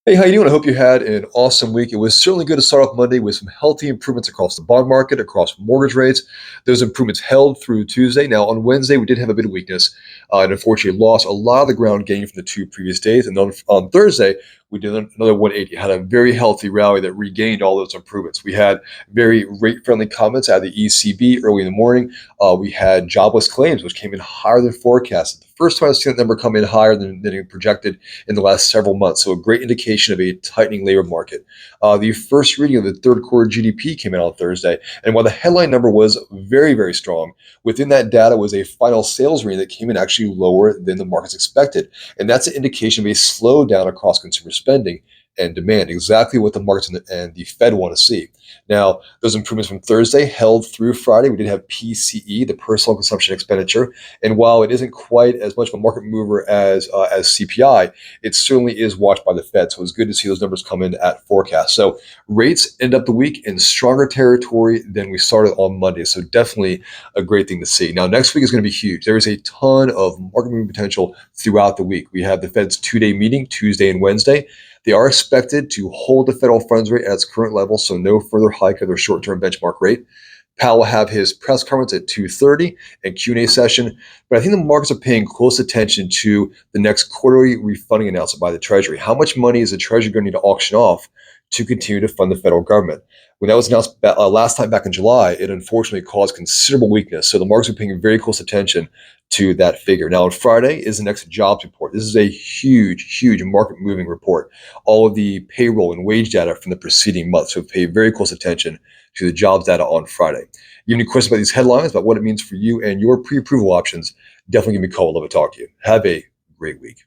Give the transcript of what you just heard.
Hey, how you doing? I hope you had an awesome week. It was certainly good to start off Monday with some healthy improvements across the bond market, across mortgage rates. Those improvements held through Tuesday. Now, on Wednesday, we did have a bit of weakness and unfortunately lost a lot of the ground gained from the two previous days. And then on Thursday, we did another 180, had a very healthy rally that regained all those improvements. We had very rate friendly comments out of the ECB early in the morning. We had jobless claims, which came in higher than forecasted. The first time I've seen that number come in higher than it projected in the last several months. So a great indication of a tightening labor market. The first reading of the third quarter GDP came out on Thursday. And while the headline number was very, very strong, within that data was a final sales reading that came in actually lower than the markets expected. And that's an indication of a slowdown across consumer spending and demand, exactly what the markets and the Fed want to see. Now, those improvements from Thursday held through Friday. We did have PCE, the personal consumption expenditure, and while it isn't quite as much of a market mover as CPI, it certainly is watched by the Fed. So it's good to see those numbers come in at forecast. So rates end up the week in stronger territory than we started on Monday. So definitely a great thing to see. Now, next week is going to be huge. There is a ton of market moving potential throughout the week. We have the Fed's two-day meeting, Tuesday and Wednesday. They are expected to hold the federal funds rate at its current level, so no further hike of their short-term benchmark rate. Powell will have his press conference at 2:30 and Q&A session, but I think the markets are paying close attention to the next quarterly refunding announcement by the Treasury. How much money is the Treasury going to need to auction off to continue to fund the federal government? When that was announced last time back in July, it unfortunately caused considerable weakness. So the markets are paying very close attention to that figure. Now, on Friday is the next jobs report. This is a huge, huge market moving report. All of the payroll and wage data from the preceding month. So pay very close attention to the jobs data on Friday. You have any questions about these headlines, about what it means for you and your pre-approval options? Definitely give me a call. I'd love to talk to you. Have a great week.